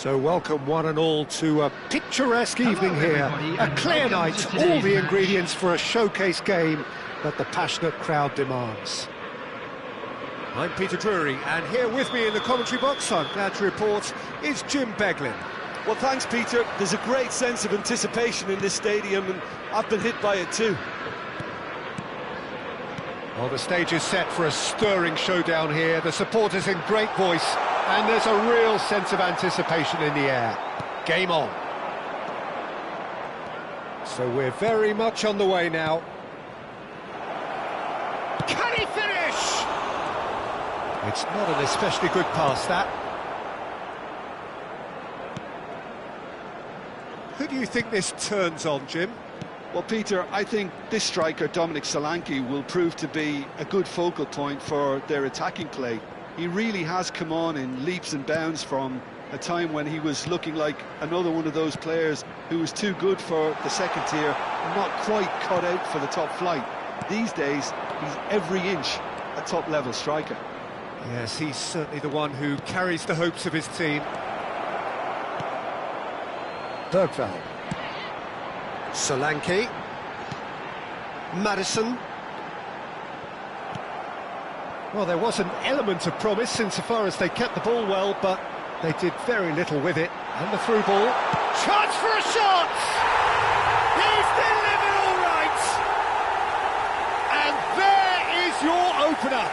So welcome one and all to a picturesque evening here, a clear night, all the ingredients for a showcase game that the passionate crowd demands. I'm Peter Drury, and here with me in the commentary box, I'm glad to report, is Jim Beglin. Well, thanks, Peter. There's a great sense of anticipation in this stadium, and I've been hit by it too. Well, the stage is set for a stirring showdown here, the supporters in great voice, and there's a real sense of anticipation in the air. Game on. So we're very much on the way now. Can he finish? It's not an especially good pass, that. Who do you think this turns on, Jim? Well, Peter, I think this striker, Dominic Solanke, will prove to be a good focal point for their attacking play. He really has come on in leaps and bounds from a time when he was looking like another one of those players who was too good for the second tier and not quite cut out for the top flight. These days, he's every inch a top-level striker. Yes, he's certainly the one who carries the hopes of his team. Bergvall. Solanke. Madison. Well, there was an element of promise insofar as they kept the ball well, but they did very little with it. And the through ball. Chance for a shot! He's delivered all right! And there is your opener.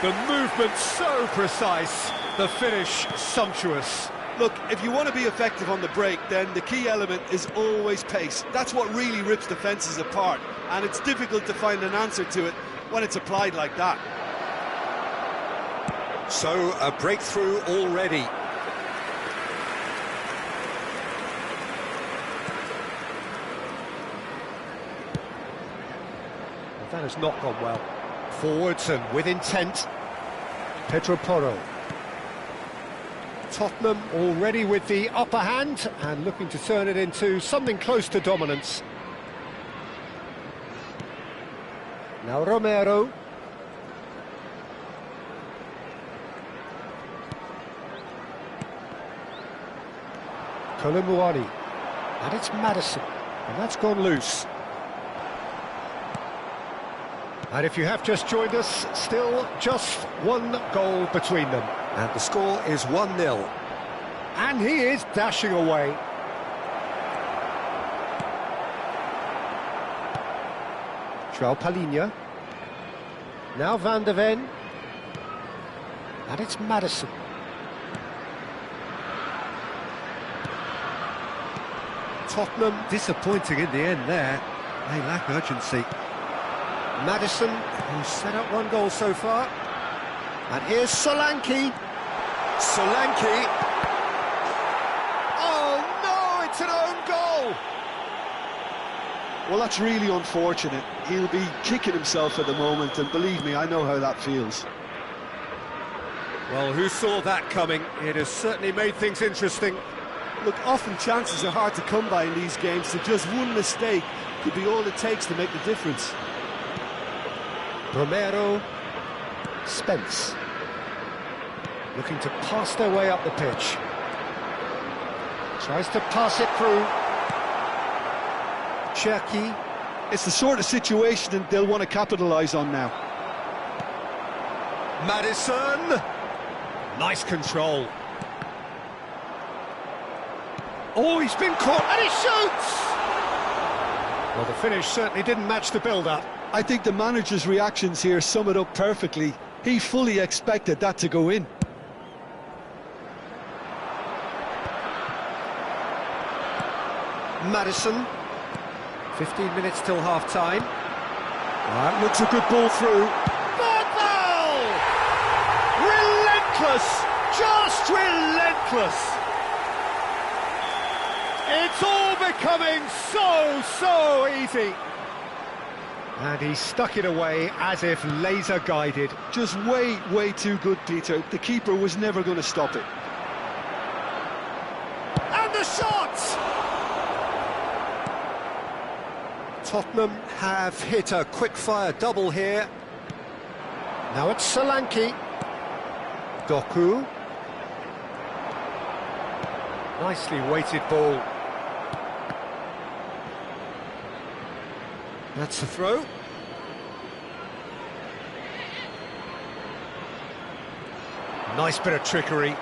The movement so precise, the finish sumptuous. Look, if you want to be effective on the break, then the key element is always pace. That's what really rips defences apart, and it's difficult to find an answer to it when it's applied like that. So, a breakthrough already. Well, that has not gone well. Forwards and with intent. Pedro Porro. Tottenham already with the upper hand and looking to turn it into something close to dominance. Now Romero. Kolomuani. And it's Madison. And that's gone loose. And if you have just joined us, still just one goal between them. And the score is 1-0. And he is dashing away. João Palhinha. Now Van de Ven. And it's Madison. Tottenham disappointing in the end there. They lack urgency. Madison, who's set up one goal so far. And here's Solanke. Solanke. Oh no, it's an own goal! Well, that's really unfortunate. He'll be kicking himself at the moment, and believe me, I know how that feels. Well, who saw that coming? It has certainly made things interesting. Look, often chances are hard to come by in these games, so just one mistake could be all it takes to make the difference. Romero, Spence. Looking to pass their way up the pitch. Tries to pass it through. Cherki. It's the sort of situation that they'll want to capitalise on now. Madison. Nice control. Oh, he's been caught and he shoots! Well, the finish certainly didn't match the build-up. I think the manager's reactions here sum it up perfectly. He fully expected that to go in. Madison. 15 minutes till half-time. That looks a good ball through. Earthball! Relentless! Just relentless! It's all becoming so easy. And he stuck it away as if laser-guided. Just way too good, Peter. The keeper was never going to stop it. And the shot! Tottenham have hit a quick-fire double here. Now it's Solanke. Doku. Nicely weighted ball. That's the throw. Nice bit of trickery.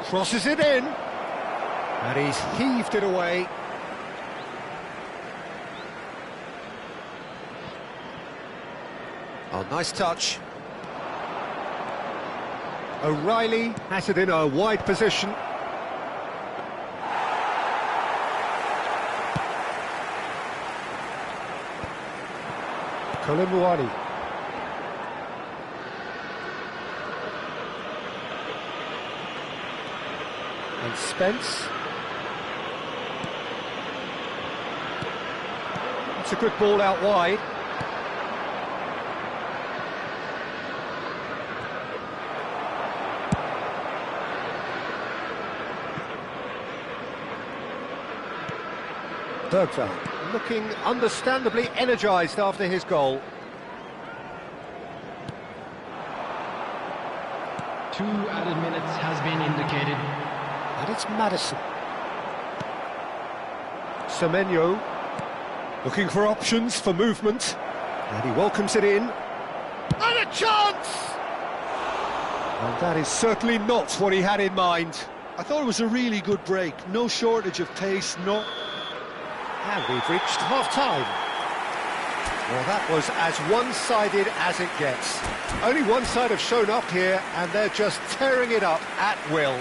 Crosses it in. And he's heaved it away. Oh, nice touch. O'Reilly has it in a wide position. Kolomuani. And Spence. It's a good ball out wide. Bergvall looking understandably energised after his goal. 2 added minutes has been indicated. And it's Madison. Semenyo looking for options for movement. And he welcomes it in. And a chance! And that is certainly not what he had in mind. I thought it was a really good break. No shortage of pace, no... And we've reached half-time. Well, that was as one-sided as it gets. Only one side have shown up here, and they're just tearing it up at will.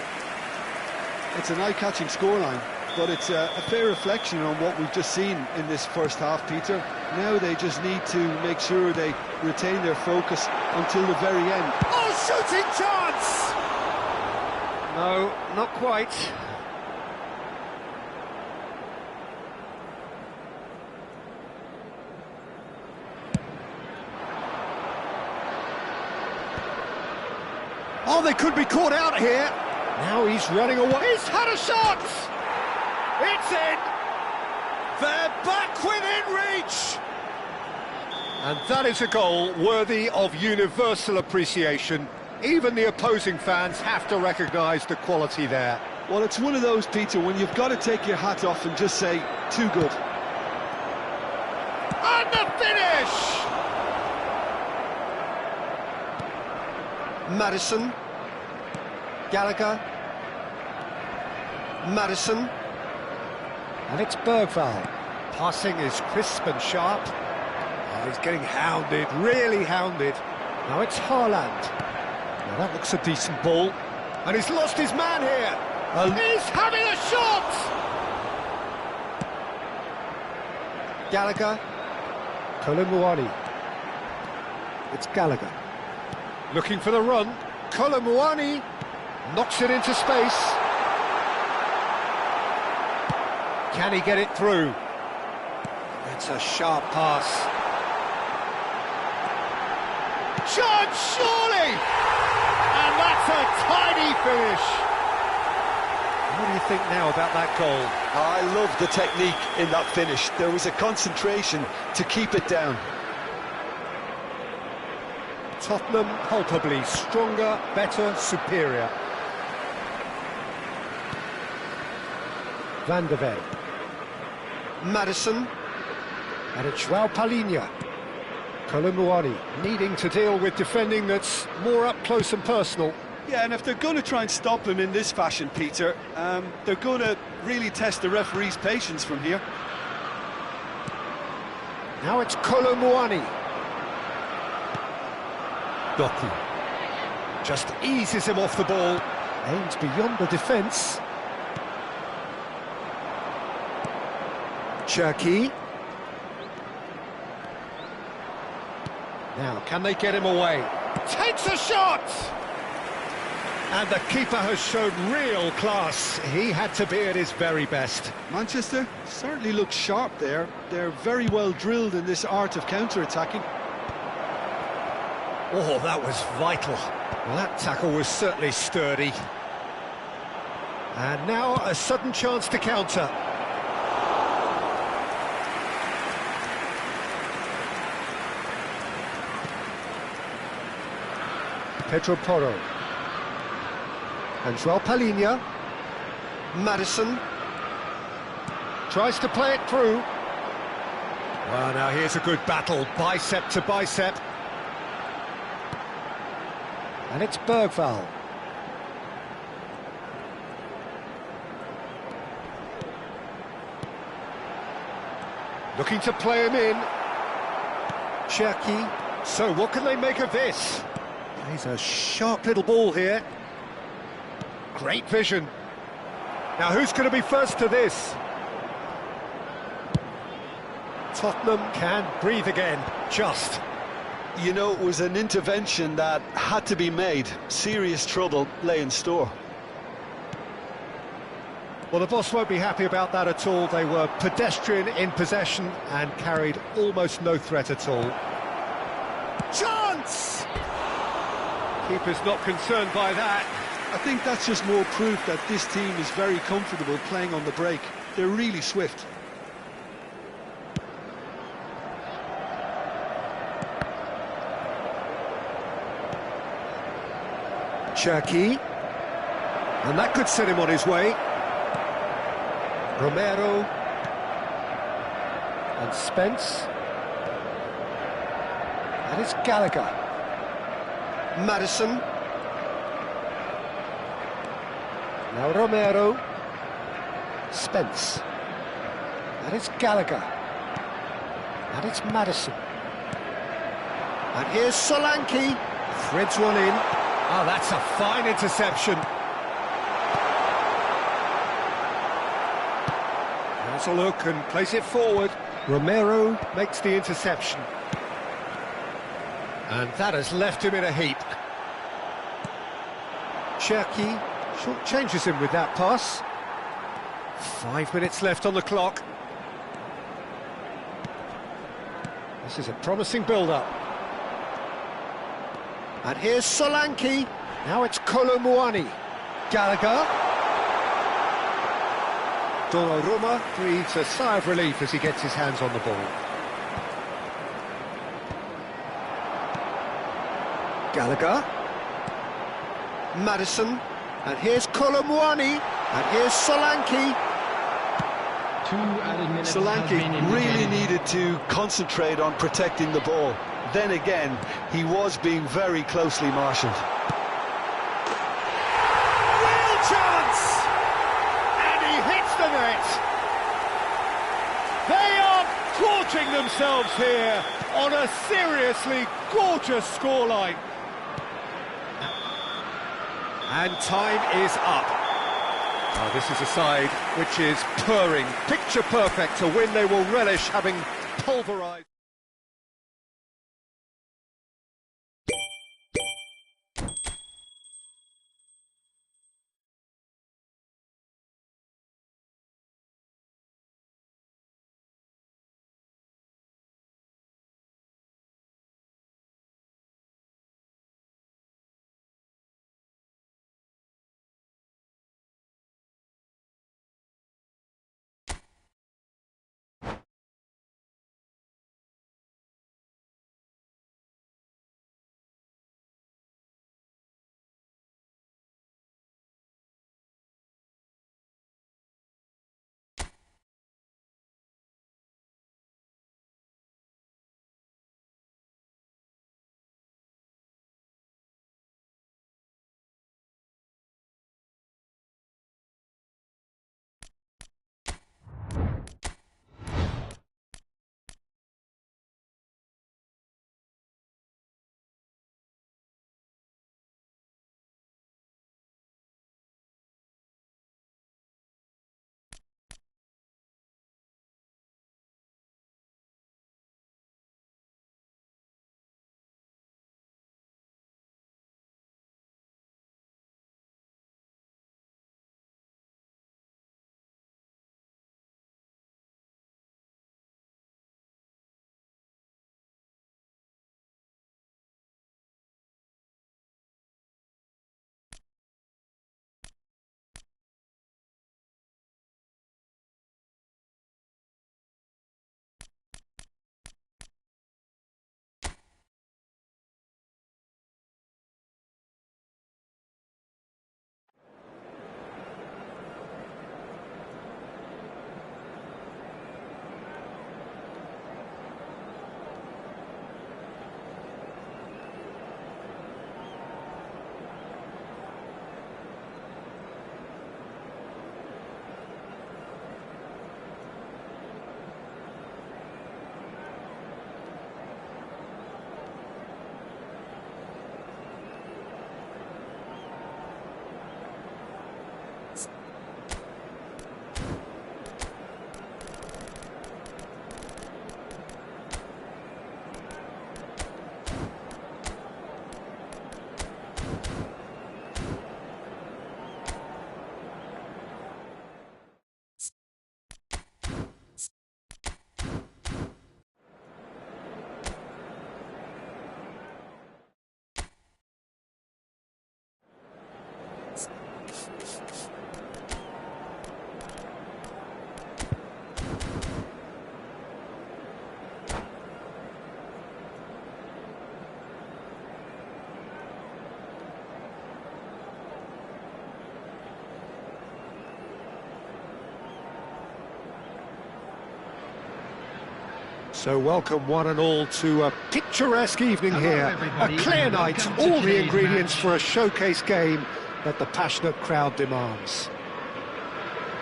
It's an eye-catching scoreline, but it's a fair reflection on what we've just seen in this first half, Peter. Now they just need to make sure they retain their focus until the very end. Oh, shooting chance! No, not quite. Oh, they could be caught out here. Now he's running away. He's had a shot! It's in! They're back within reach! And that is a goal worthy of universal appreciation. Even the opposing fans have to recognise the quality there. Well, it's one of those, Peter, when you've got to take your hat off and just say, too good. And the finish! Madison. Gallagher. Madison. And it's Bergvall. Passing is crisp and sharp. Oh, he's getting hounded, really hounded. Now it's Haaland. Now that looks a decent ball. And he's lost his man here. He's having a shot! Gallagher. Kolomuani. It's Gallagher. Looking for the run. Kolomuani knocks it into space. Can he get it through? That's a sharp pass. Chance, surely! And that's a tiny finish. What do you think now about that goal? I love the technique in that finish. There was a concentration to keep it down. Tottenham palpably stronger, better, superior. Van der Ven. Maddison. And it's João Palhinha. Kolumuani needing to deal with defending that's more up close and personal. Yeah, and if they're going to try and stop him in this fashion, Peter, they're going to really test the referee's patience from here. Now it's Kolumuani. Doku just eases him off the ball. Aims beyond the defence. Cherki. Now, can they get him away? Takes a shot! And the keeper has shown real class. He had to be at his very best. Manchester certainly looks sharp there. They're very well drilled in this art of counter-attacking. Oh, that was vital. Well, that tackle was certainly sturdy. And now a sudden chance to counter. Pedro Porro. And João Palhinha. Maddison. Tries to play it through. Well, now here's a good battle, bicep to bicep. And it's Bergvall. Looking to play him in. Cherki. So what can they make of this? He's a sharp little ball here. Great vision. Now who's going to be first to this? Tottenham can breathe again, just. You know, it was an intervention that had to be made. Serious trouble lay in store. Well, the boss won't be happy about that at all. They were pedestrian in possession and carried almost no threat at all. Chance! Keeper's not concerned by that. I think that's just more proof that this team is very comfortable playing on the break. They're really swift. Cherki. And that could set him on his way. Romero. And Spence. And it's Gallagher. Maddison. Now Romero. Spence. And it's Gallagher. And it's Maddison. And here's Solanke. Threads one in. Oh, that's a fine interception. Has a look and plays it forward. Romero makes the interception. And that has left him in a heap. Cherki short-changes him with that pass. 5 minutes left on the clock. This is a promising build-up. And here's Solanke. Now it's Kolumuani. Gallagher. Donnarumma breathes a sigh of relief as he gets his hands on the ball. Gallagher. Maddison. And here's Kolumuani. And here's Solanke. 2 added minutes has Solanke been indicated. really needed to concentrate on protecting the ball. Then again, he was being very closely marshalled. Real chance! And he hits the net. They are gorging themselves here on a seriously gorgeous scoreline. And time is up. Oh, this is a side which is purring, picture perfect, a win they will relish, having pulverised. So welcome one and all to a picturesque evening here. A clear night, all the ingredients for a showcase game that the passionate crowd demands.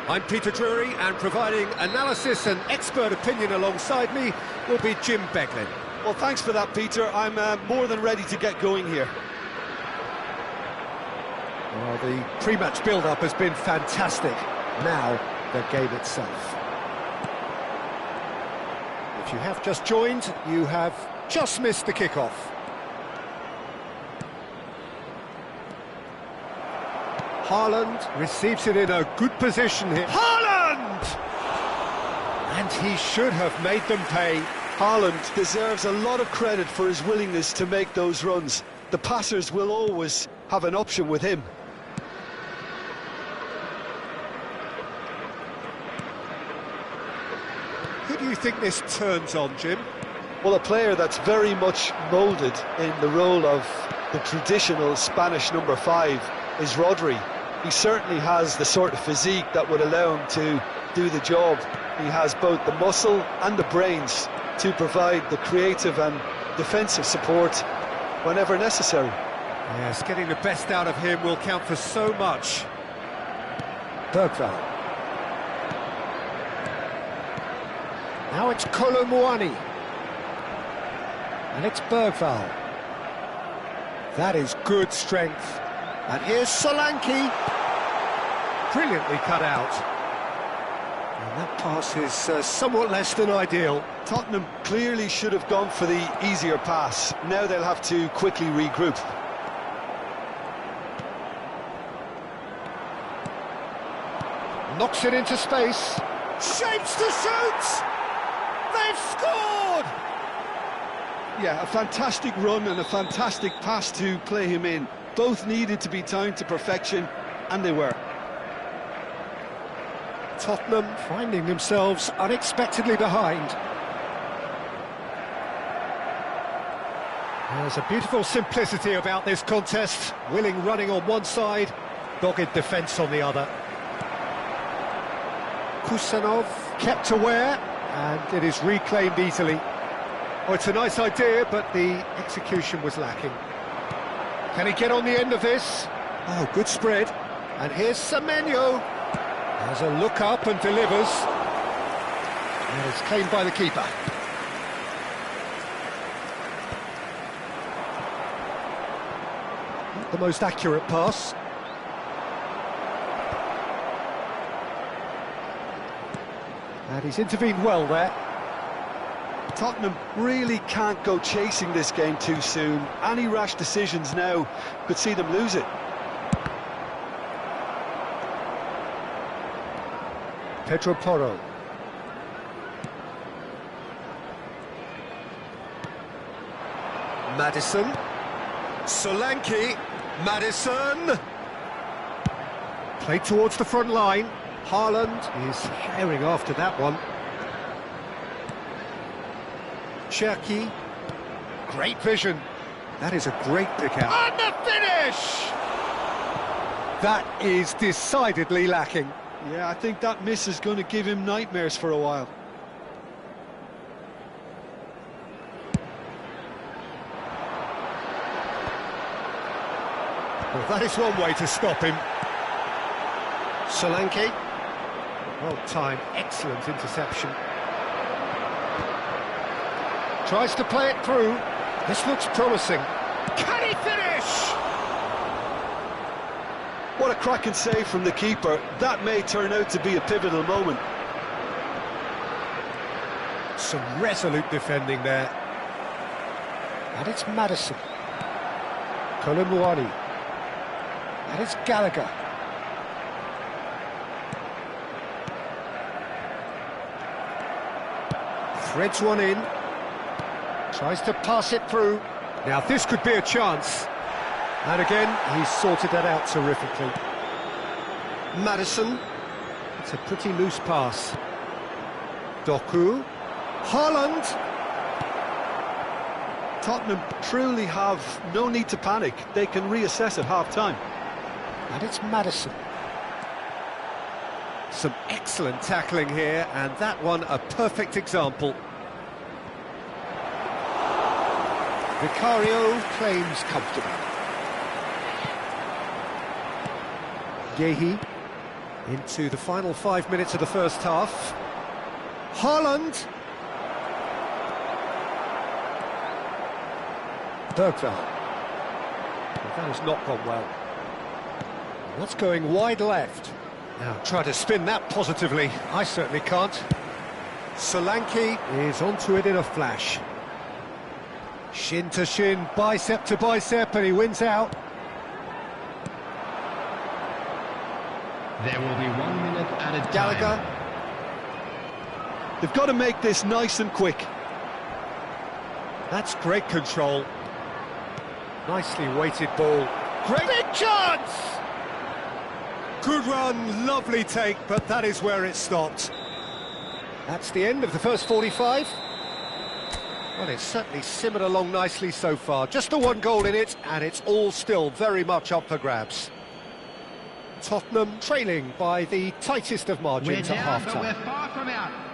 I'm Peter Drury, and providing analysis and expert opinion alongside me will be Jim Beglin. Well, thanks for that, Peter. I'm more than ready to get going here. Well, the pre-match build-up has been fantastic. Now, the game itself. If you have just joined, you have just missed the kickoff. Haaland receives it in a good position here. Haaland! And he should have made them pay. Haaland deserves a lot of credit for his willingness to make those runs. The passers will always have an option with him. Who do you think this turns on, Jim? Well, a player that's very much moulded in the role of the traditional Spanish number 5 is Rodri. He certainly has the sort of physique that would allow him to do the job. He has both the muscle and the brains to provide the creative and defensive support whenever necessary. Yes, getting the best out of him will count for so much. Bergvall. Now it's Colomouani. And it's Bergvall. That is good strength. And here's Solanke. Brilliantly cut out. And that pass is somewhat less than ideal. Tottenham clearly should have gone for the easier pass. Now they'll have to quickly regroup. Knocks it into space. Shapes to shoot! They've scored! Yeah, a fantastic run and a fantastic pass to play him in. Both needed to be timed to perfection, and they were. Tottenham finding themselves unexpectedly behind. There's a beautiful simplicity about this contest. Willing running on one side, dogged defence on the other. Kusanov kept aware, and it is reclaimed easily. Oh, it's a nice idea, but the execution was lacking. Can he get on the end of this? Oh, good spread. And here's Semenyo. Has a look up and delivers. And it's claimed by the keeper. Not the most accurate pass. And he's intervened well there. Tottenham really can't go chasing this game too soon. Any rash decisions now could see them lose it. Pedro Porro. Maddison. Solanke. Maddison. Played towards the front line. Haaland is herring after that one. Cherki. Great vision. That is a great pick out. And the finish! That is decidedly lacking. Yeah, I think that miss is going to give him nightmares for a while. Well, that is one way to stop him. Solanke. Well timed, excellent interception. Tries to play it through. This looks promising. Can he finish? What a cracking save from the keeper. That may turn out to be a pivotal moment. Some resolute defending there. And it's Maddison. Colomouani. And it's Gallagher. Threads one in. Tries to pass it through. Now this could be a chance. And again, he's sorted that out terrifically. Maddison. It's a pretty loose pass. Doku. Haaland. Tottenham truly have no need to panic. They can reassess at half-time. And it's Maddison. Some excellent tackling here, and that one a perfect example. Vicario claims comfortable. Gehi into the final 5 minutes of the first half. Haaland. Bergvall. That has not gone well. That's going wide left. Now try to spin that positively. I certainly can't. Solanke is onto it in a flash. Shin to shin, bicep to bicep, and he wins out. There will be 1 minute at a time. Gallagher. They've got to make this nice and quick. That's great control. Nicely weighted ball. Great big chance! Good run, lovely take, but that is where it stopped. That's the end of the first 45. Well, it's certainly simmered along nicely so far. Just the one goal in it, and it's all still very much up for grabs. Tottenham trailing by the tightest of margins at half-time.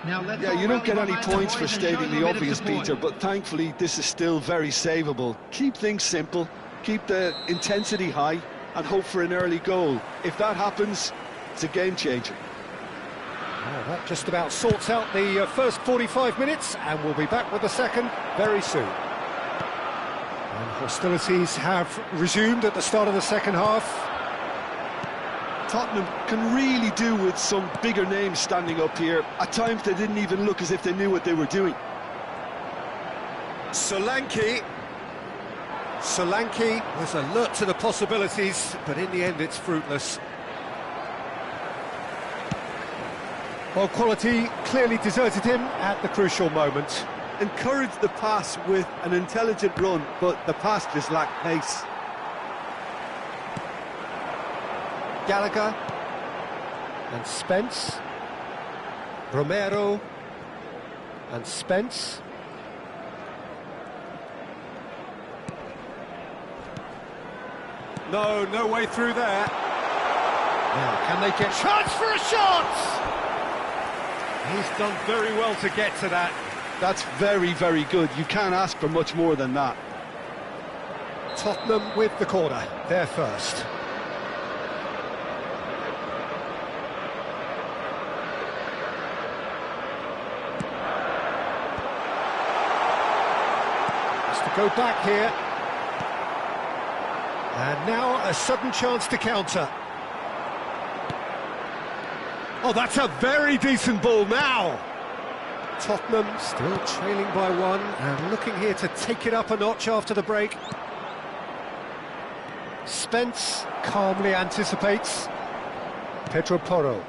Yeah, you don't get any points for stating the obvious, Peter, but thankfully this is still very savable. Keep things simple, keep the intensity high, and hope for an early goal. If that happens, it's a game-changer. Well, that just about sorts out the first 45 minutes, and we'll be back with the second very soon. And hostilities have resumed at the start of the second half. Tottenham can really do with some bigger names standing up here. At times they didn't even look as if they knew what they were doing. Solanke was alert to the possibilities, but in the end it's fruitless. Well, quality clearly deserted him at the crucial moment. Encouraged the pass with an intelligent run, but the pass just lacked pace. Gallagher and Spence. Romero and Spence. No way through there. Now, can they get chance for a shot? He's done very well to get to that. That's very, very good. You can't ask for much more than that. Tottenham with the corner, they're first. Go back here, and now a sudden chance to counter. Oh, that's a very decent ball now. Tottenham still trailing by one and looking here to take it up a notch after the break. Spence calmly anticipates. Pedro Porro.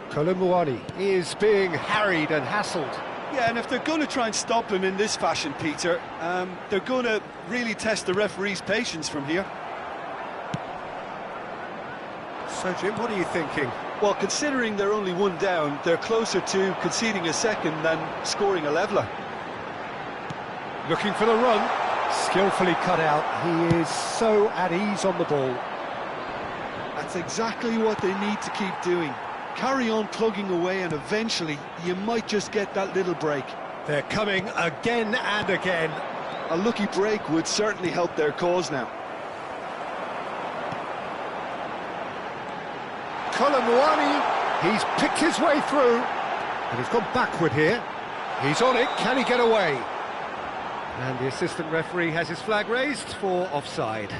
Kolumuani is being harried and hassled. Yeah, and if they're going to try and stop him in this fashion, Peter, they're going to really test the referee's patience from here. So, Jim, what are you thinking? Well, considering they're only one down, they're closer to conceding a second than scoring a leveller. Looking for the run. Skillfully cut out. He is so at ease on the ball. That's exactly what they need to keep doing. Carry on plugging away, and eventually you might just get that little break. They're coming again and again. A lucky break would certainly help their cause now. Kolumuani, he's picked his way through, and he's gone backward here. He's on it, can he get away? And the assistant referee has his flag raised for offside.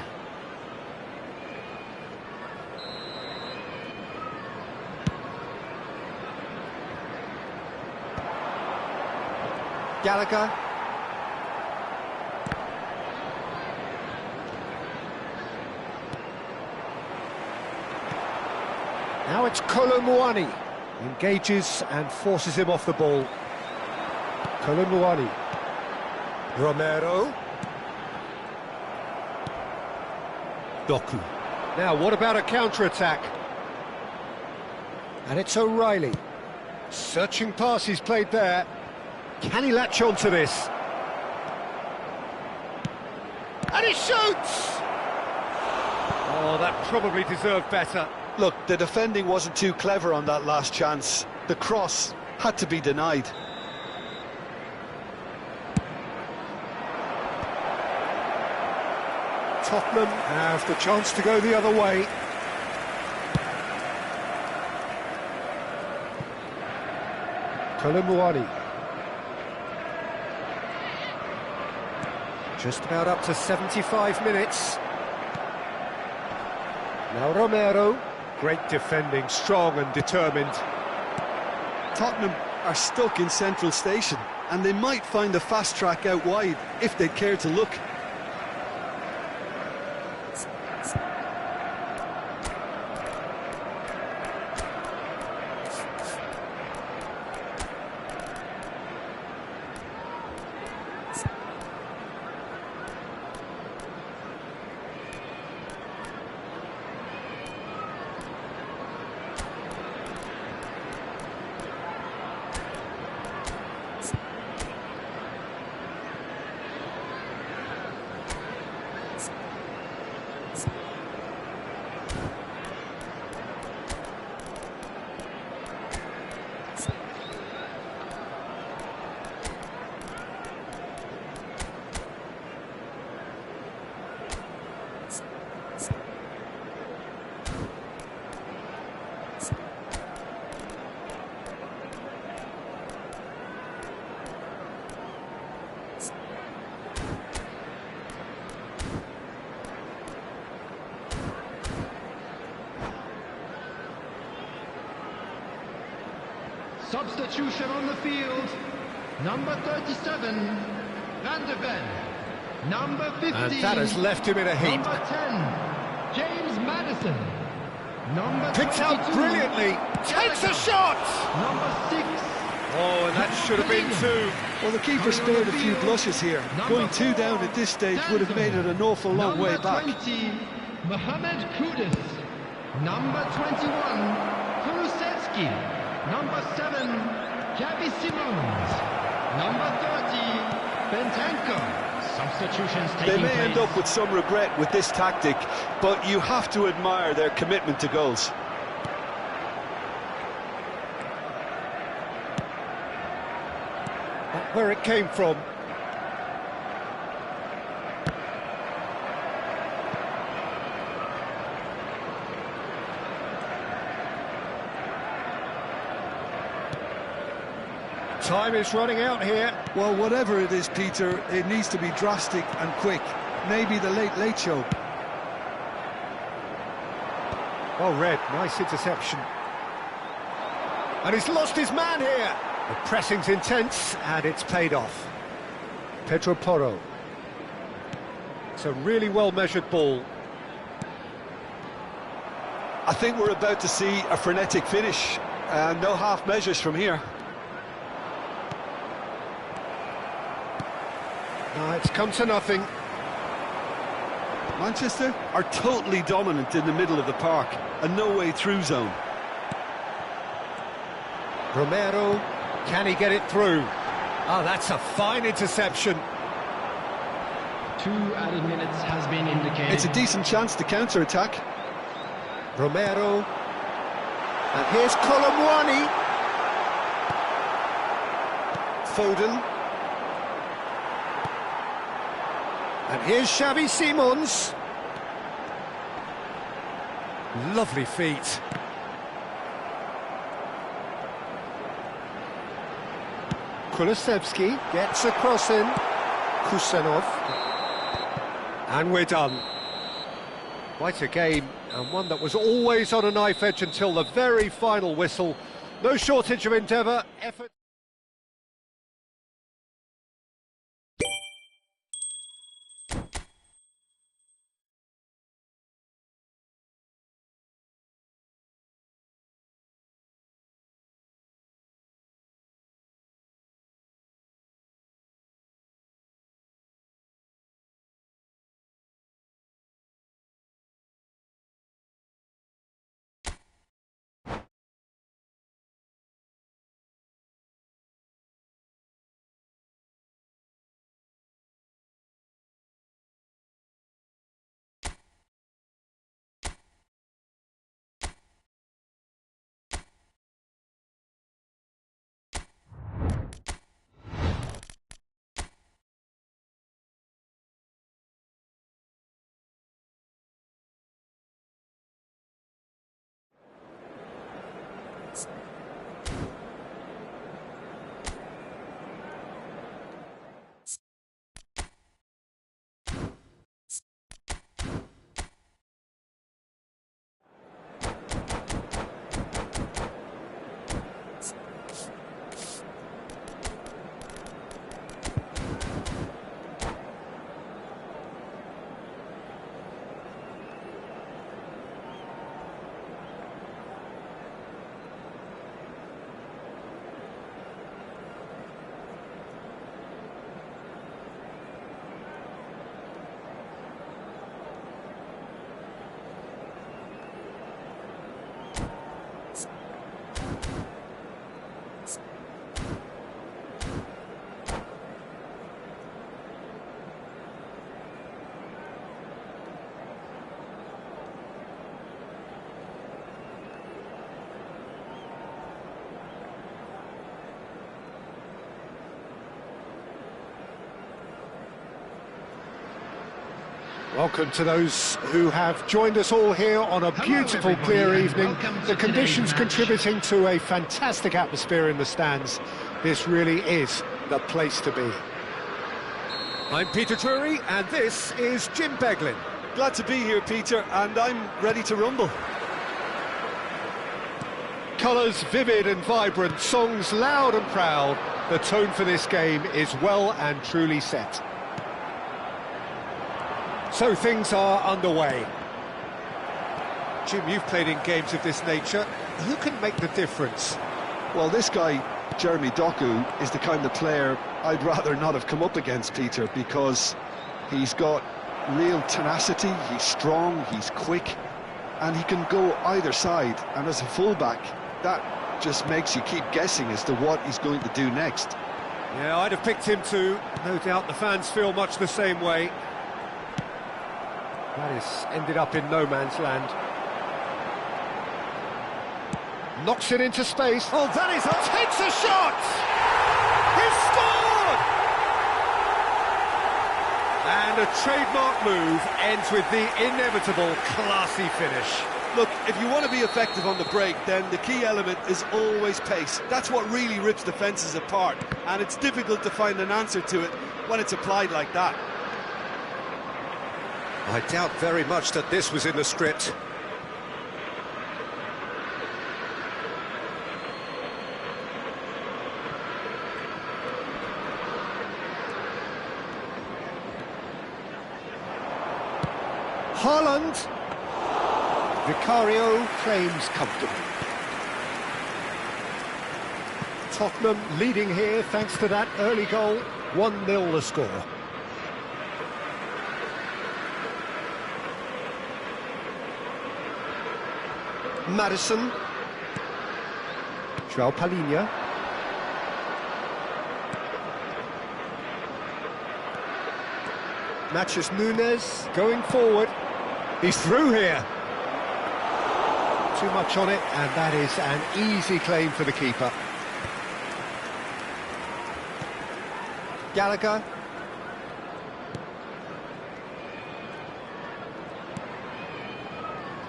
Gallagher. Now it's Kolumuani. Engages and forces him off the ball. Kolumuani. Romero. Doku. Now, what about a counter-attack? And it's O'Reilly. Searching pass he's played there. Can he latch on to this? And he shoots! Oh, that probably deserved better. Look, the defending wasn't too clever on that last chance. The cross had to be denied. Tottenham have the chance to go the other way. Kolomouani. Just about up to 75 minutes. Now Romero. Great defending, strong and determined. Tottenham are stuck in central station, and they might find a fast track out wide if they'd care to look. Substitution on the field. Number 37, Van der Ven. Number 15. And that has left him in a heap. Number 10, James Maddison. Number Picked 22, out brilliantly. Takes a shot! Number 6. Oh, and that should have been two. Well, the keeper spared a few blushes here. Going 2 down at this stage would have made it an awful long way back. Number 20, Mohamed Kudus. Number 21, Kulusevski. Number 7, Xavi Simons. Number 30, Bentancourt. Substitutions taking They may place. end up with some regret with this tactic, but you have to admire their commitment to goals. Not where it came from. Time is running out here. Well, whatever it is, Peter, it needs to be drastic and quick. Maybe the late show. Well read, nice interception. And he's lost his man here. The pressing's intense, and it's paid off. Pedro Porro. It's a really well-measured ball. I think we're about to see a frenetic finish. No half measures from here. No, it's come to nothing. Manchester are totally dominant in the middle of the park, a no-way-through zone. Romero, can he get it through? Oh, that's a fine interception. 2 added minutes has been indicated. It's a decent chance to counter-attack. Romero. And here's Kolomouani. Foden. And here's Xavi Simons. Lovely feet. Kulusevski gets a cross in. Kusenov. And we're done. Quite a game, and one that was always on a knife edge until the very final whistle. No shortage of endeavour, effort. Welcome to those who have joined us all here on a beautiful, everybody, clear and evening. welcome to The conditions today's match. contributing to a fantastic atmosphere in the stands. This really is the place to be. I'm Peter Drury, and this is Jim Beglin. Glad to be here, Peter, and I'm ready to rumble. Colours vivid and vibrant, songs loud and proud. The tone for this game is well and truly set. So things are underway. Jim, you've played in games of this nature. Who can make the difference? Well, this guy, Jeremy Doku, is the kind of player I'd rather not have come up against, Peter, because he's got real tenacity, he's strong, he's quick, and he can go either side. And as a fullback, that just makes you keep guessing as to what he's going to do next. Yeah, I'd have picked him too. No doubt the fans feel much the same way. That has ended up in no man's land. Knocks it into space. Oh, that is... Takes a shot! He's scored! And a trademark move ends with the inevitable classy finish. Look, if you want to be effective on the break, then the key element is always pace. That's what really rips defences apart, and it's difficult to find an answer to it when it's applied like that. I doubt very much that this was in the script. Haaland. Vicario claims comfortably. Tottenham leading here thanks to that early goal. 1-0 the score. Madison. João Palhinha. Matches Nunes going forward. He's through here. Too much on it, and that is an easy claim for the keeper. Gallagher.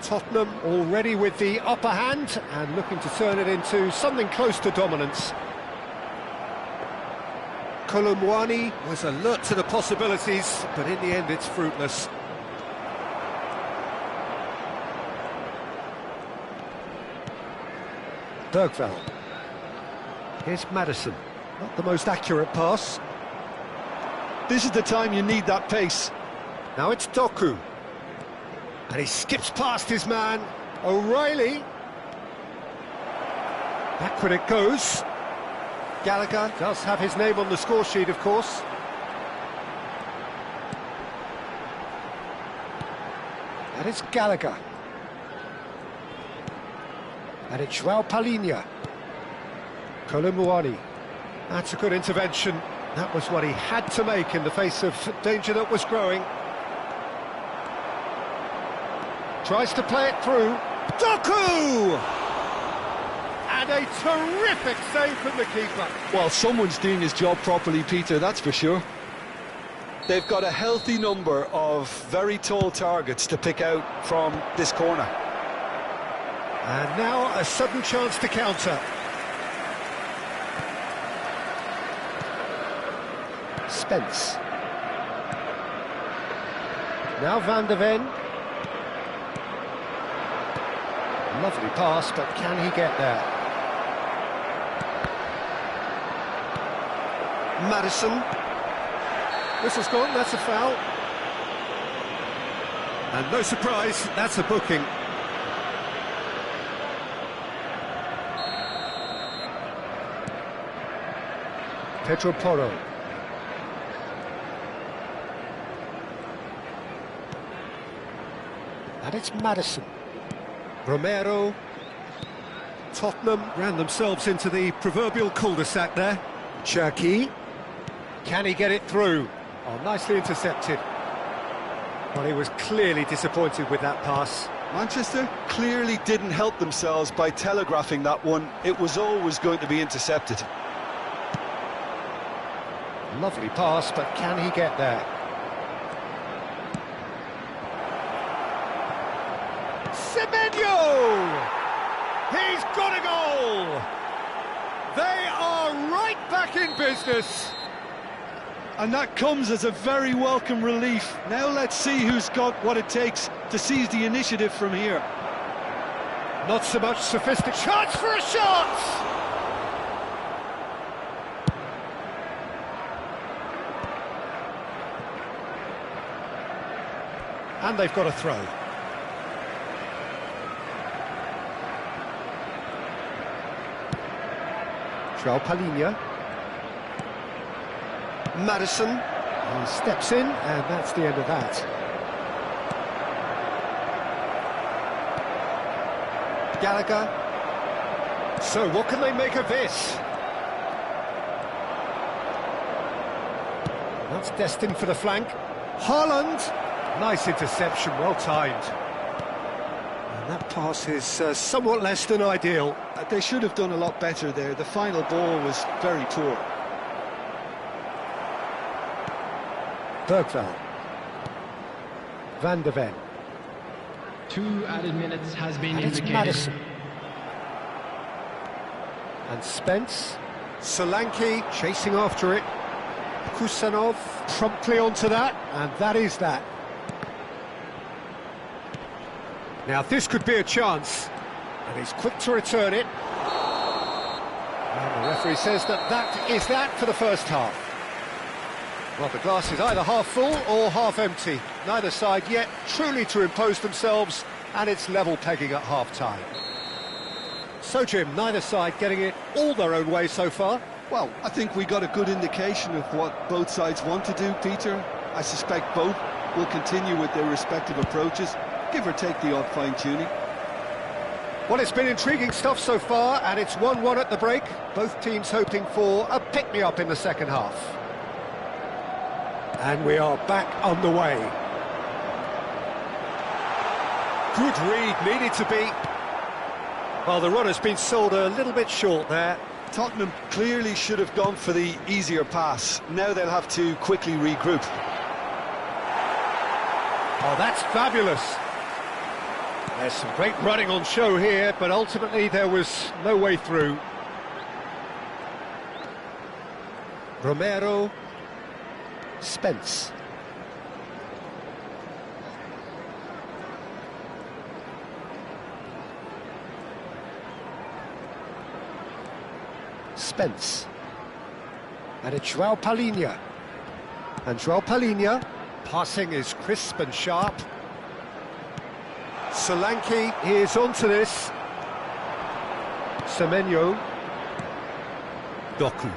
Tottenham already with the upper hand and looking to turn it into something close to dominance. Kolomwani was alert to the possibilities, but in the end it's fruitless. Bergvall. Here's Madison. Not the most accurate pass. This is the time you need that pace. Now it's Doku. And he skips past his man, O'Reilly. Backward it goes. Gallagher does have his name on the score sheet, of course. That is Gallagher. And it's João Palhinha. Kolomwani. That's a good intervention. That was what he had to make in the face of danger that was growing. Tries to play it through. Doku! And a terrific save from the keeper. Well, someone's doing his job properly, Peter, that's for sure. They've got a healthy number of very tall targets to pick out from this corner. And now a sudden chance to counter. Spence. Now Van der Ven. Lovely pass, but can he get there? Madison. Whistle's gone, that's a foul. And no surprise, that's a booking. Pedro Porro. And it's Madison. Romero. Tottenham ran themselves into the proverbial cul-de-sac there. Cherki. Can he get it through? Oh, nicely intercepted. Well, he was clearly disappointed with that pass. Manchester clearly didn't help themselves by telegraphing that one. It was always going to be intercepted. Lovely pass, but can he get there? Oh! He's got a goal! They are right back in business. And that comes as a very welcome relief. Now let's see who's got what it takes to seize the initiative from here. Not so much sophisticated. Chance for a shot! And they've got a throw. João Palhinha. Madison. He steps in, and that's the end of that. Gallagher. So what can they make of this? That's destined for the flank. Haaland. Nice interception, well timed. And that pass is somewhat less than ideal. They should have done a lot better there. The final ball was very poor. Bergvall. Van de Ven. 2 added minutes has been And it's indicated. Madison. And Spence. Solanke chasing after it. Kusanov promptly onto that, and that is that. Now this could be a chance, and he's quick to return it. And the referee says that that is that for the first half. Well, the glass is either half full or half empty. Neither side yet truly to impose themselves, and it's level pegging at half-time. So, Jim, neither side getting it all their own way so far. Well, I think we got a good indication of what both sides want to do, Peter. I suspect both will continue with their respective approaches, give or take the odd fine-tuning. Well, it's been intriguing stuff so far, and it's 1-1 at the break. Both teams hoping for a pick-me-up in the second half. And we are back on the way. Good read, needed to be. Well, the run has been sold a little bit short there. Tottenham clearly should have gone for the easier pass. Now they'll have to quickly regroup. Oh, that's fabulous. There's some great running on show here, but ultimately there was no way through. Romero. Spence. Spence. And it's João Palhinha. And João Palhinha, passing is crisp and sharp. Solanke is onto this. Semenyo. Doku.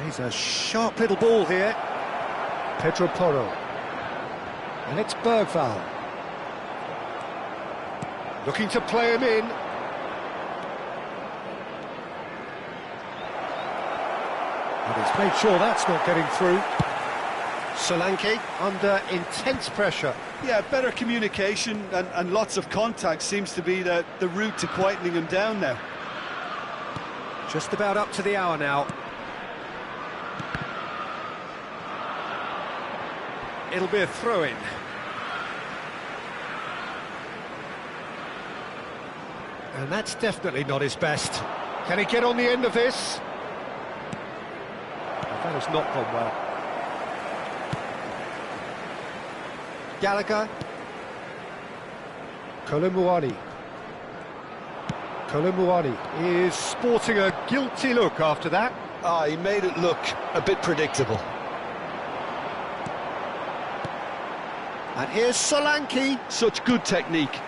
He's a sharp little ball here. Pedro Porro. And it's Bergvall. Looking to play him in. And he's made sure that's not getting through. Solanke under intense pressure. Yeah, better communication and lots of contact seems to be the route to quietening him down now. Just about up to the hour now. It'll be a throw-in. And that's definitely not his best. Can he get on the end of this? That has not gone well. Gallagher. Kolomuani. Kolomuani is sporting a guilty look after that. He made it look a bit predictable. And here's Solanke. Such good technique.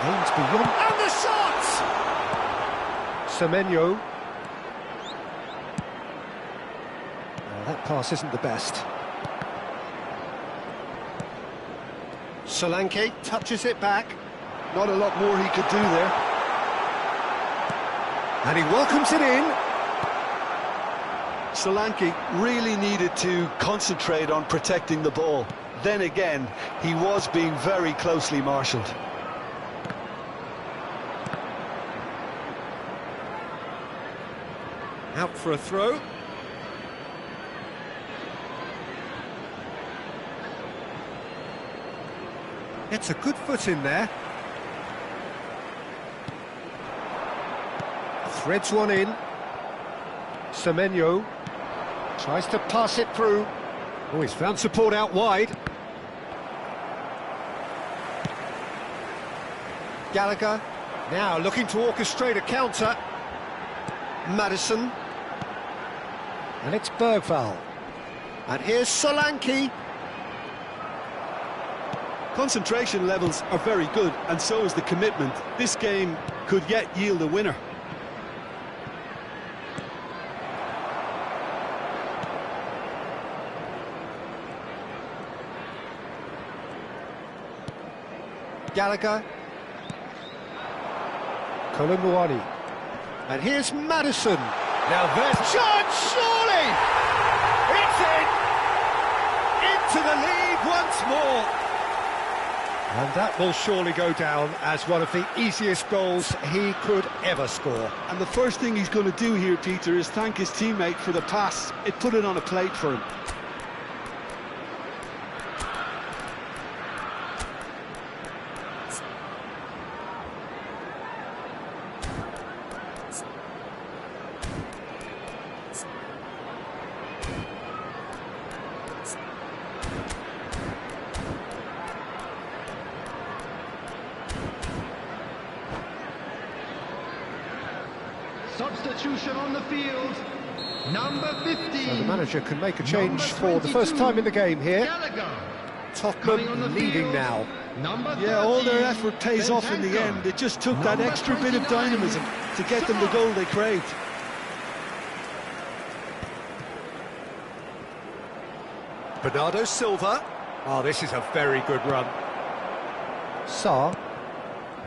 Aims beyond. And the shot! Semenyo. That pass isn't the best. Solanke touches it back. Not a lot more he could do there. And he welcomes it in. Solanke really needed to concentrate on protecting the ball. Then again, he was being very closely marshalled. Out for a throw. It's a good foot in there. Threads one in. Semenyo tries to pass it through. Oh, he's found support out wide. Gallagher now looking to orchestrate a counter. Maddison. And it's Bergvall. And here's Solanke. Concentration levels are very good, and so is the commitment. This game could yet yield a winner. Gallagher. Kolumuani. And here's Maddison. Now there's chance, surely! It's in! Into the lead once more! And that will surely go down as one of the easiest goals he could ever score. And the first thing he's going to do here, Peter, is thank his teammate for the pass. It put it on a plate for him. Substitution on the field, number 15. So the manager can make a change for the first time in the game here. Gallagher. Tottenham leading now. Yeah, all their effort pays off in the end. It just took that extra bit of dynamism to get them the goal they craved. Bernardo Silva. Oh, this is a very good run. Sarr.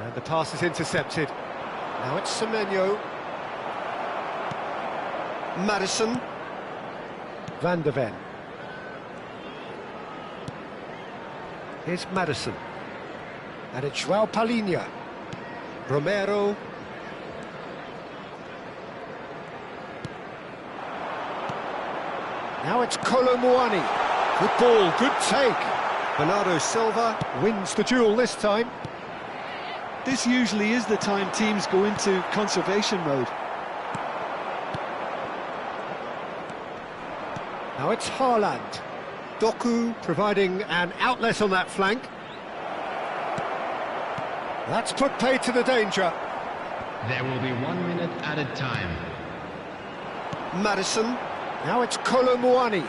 And the pass is intercepted. Now it's Semenyo. Maddison. Van der Ven. Here's Maddison. And it's João Palhinha. Romero. Now it's Kolumuani. Good ball, good take. Bernardo Silva wins the duel this time. This usually is the time teams go into conservation mode. Now it's Haaland. Doku providing an outlet on that flank. That's put paid to the danger. There will be 1 minute added time. Maddison. Now it's Kolumuani.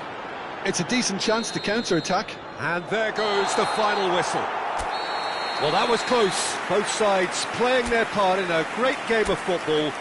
It's a decent chance to counter-attack. And there goes the final whistle. Well, that was close. Both sides playing their part in a great game of football.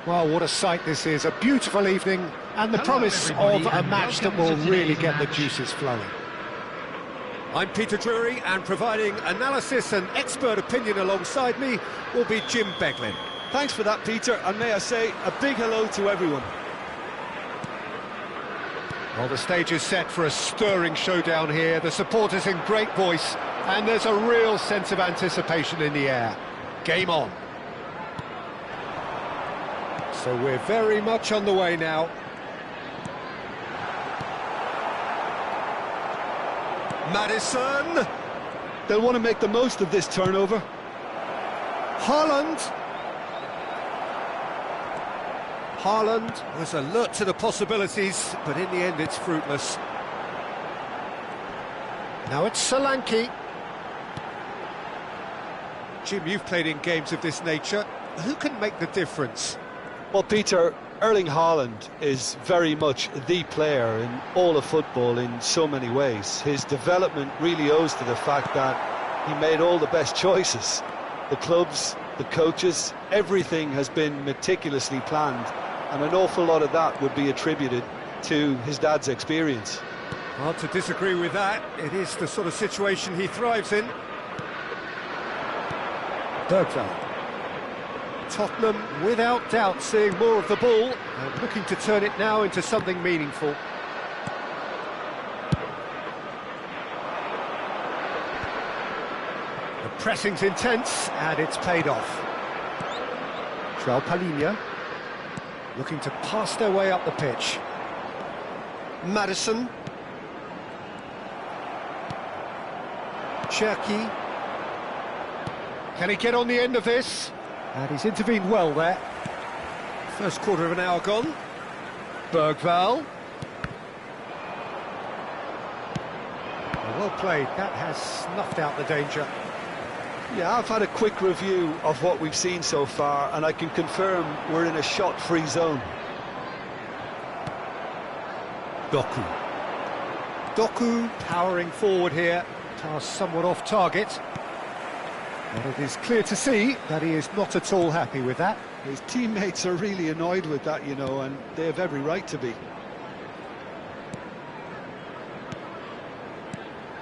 Well, what a sight this is. A beautiful evening and the promise of a match that will really get the juices flowing. I'm Peter Drury, and providing analysis and expert opinion alongside me will be Jim Beglin. Thanks for that, Peter, and may I say a big hello to everyone. Well, the stage is set for a stirring showdown here. The supporters in great voice, and there's a real sense of anticipation in the air. Game on. So we're very much on the way now. Maddison. They'll want to make the most of this turnover. Haaland. Haaland was alert to the possibilities, but in the end it's fruitless. Now it's Solanke. Jim, you've played in games of this nature. Who can make the difference? Well, Peter, Erling Haaland is very much the player in all of football in so many ways. His development really owes to the fact that he made all the best choices. The clubs, the coaches, everything has been meticulously planned, and an awful lot of that would be attributed to his dad's experience. Hard to disagree with that. It is the sort of situation he thrives in. Bergvall. Tottenham, without doubt, seeing more of the ball and looking to turn it now into something meaningful. The pressing's intense, and it's paid off. João Palhinha looking to pass their way up the pitch. Maddison. Cherki. Can he get on the end of this? And he's intervened well there. First quarter of an hour gone. Bergvall. Well played. That has snuffed out the danger. Yeah, I've had a quick review of what we've seen so far, and I can confirm we're in a shot-free zone. Doku. Doku powering forward here. Pass somewhat off target. And it is clear to see that he is not at all happy with that. His teammates are really annoyed with that, you know, and they have every right to be.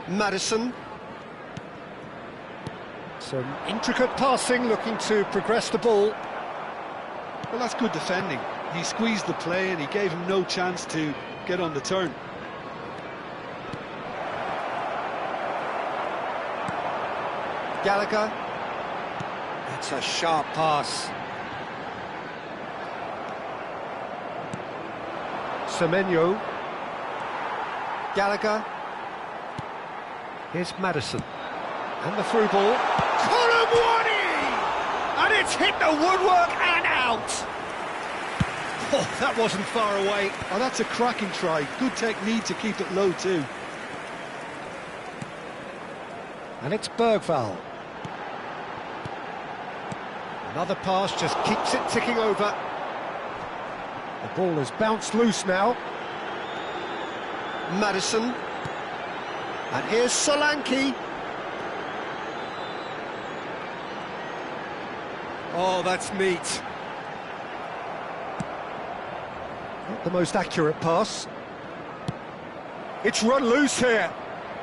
Maddison. Some intricate passing, looking to progress the ball. Well, that's good defending. He squeezed the play and he gave him no chance to get on the turn. Gallagher. That's a sharp pass. Semenyo. Gallagher. Here's Maddison. And the through ball. Colomwani! And it's hit the woodwork and out! Oh, that wasn't far away. Oh, that's a cracking try. Good technique to keep it low too. And it's Bergvall. Another pass just keeps it ticking over. The ball has bounced loose now. Maddison. And here's Solanke. Oh, that's neat. Not the most accurate pass. It's run loose here.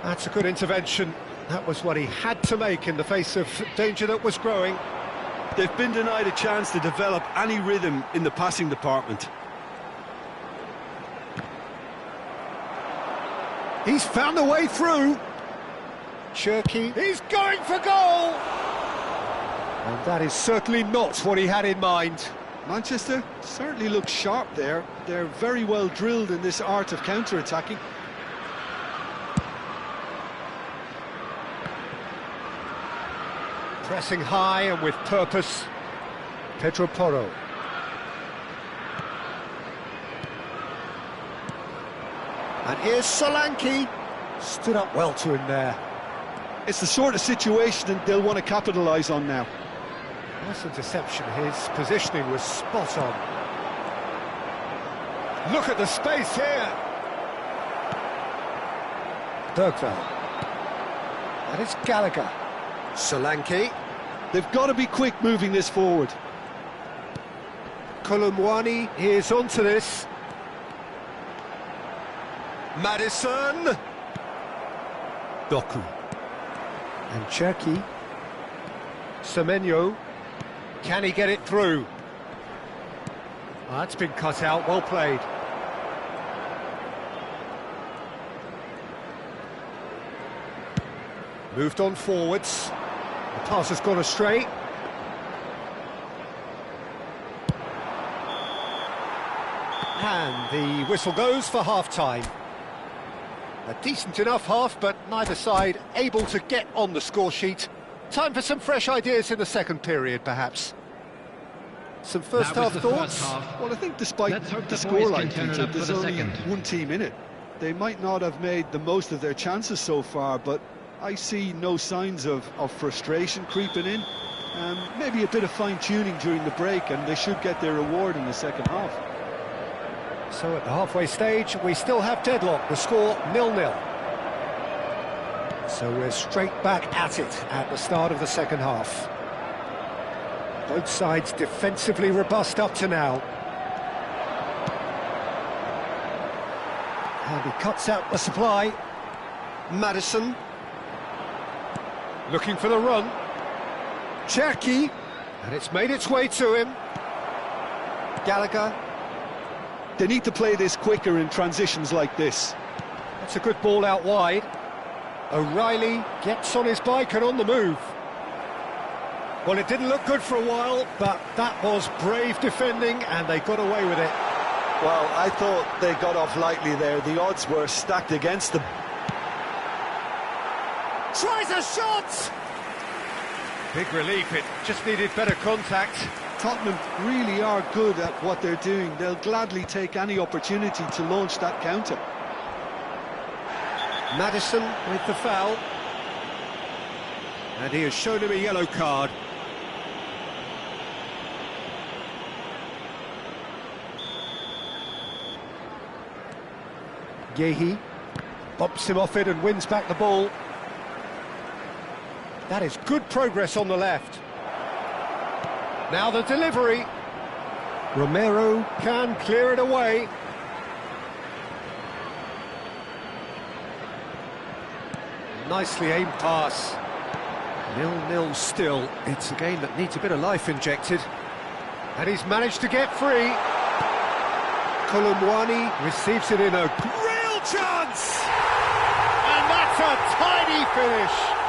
That's a good intervention. That was what he had to make in the face of danger that was growing. They've been denied a chance to develop any rhythm in the passing department. He's found a way through. Cherki, he's going for goal! And that is certainly not what he had in mind. Manchester certainly looks sharp there. They're very well drilled in this art of counter-attacking. Pressing high and with purpose. Pedro Porro. And here's Solanke. Stood up well to him there. It's the sort of situation that they'll want to capitalise on now. That's a deception. His positioning was spot on. Look at the space here. Bergvall. And it's Gallagher. Solanke. They've got to be quick moving this forward. Kolumwani is onto this. Madison. Doku. And Cherki. Semenyo. Can he get it through? Oh, that's been cut out, well played. Moved on forwards. The pass has gone astray. And the whistle goes for half-time. A decent enough half, but neither side able to get on the score sheet. Time for some fresh ideas in the second period, perhaps. Some first-half thoughts? Well, I think despite the scoreline, Peter, there's only one team in it. They might not have made the most of their chances so far, but I see no signs of frustration creeping in. Maybe a bit of fine-tuning during the break, and they should get their reward in the second half. So at the halfway stage, we still have deadlock, the score 0-0. So we're straight back at it at the start of the second half. Both sides defensively robust up to now. And he cuts out the supply. Madison. Looking for the run. Cherki. And it's made its way to him. Gallagher. They need to play this quicker in transitions like this. That's a good ball out wide. O'Reilly gets on his bike and on the move. Well, it didn't look good for a while, but that was brave defending and they got away with it. Well, I thought they got off lightly there. The odds were stacked against them. Tries a shot! Big relief, it just needed better contact. Tottenham really are good at what they're doing. They'll gladly take any opportunity to launch that counter. Madison with the foul. And he has shown him a yellow card. Yehi bumps him off it and wins back the ball. That is good progress on the left. Now the delivery. Romero can clear it away. Nicely aimed pass. 0-0 still. It's a game that needs a bit of life injected. And he's managed to get free. Kolumwani receives it in a real chance! And that's a tidy finish!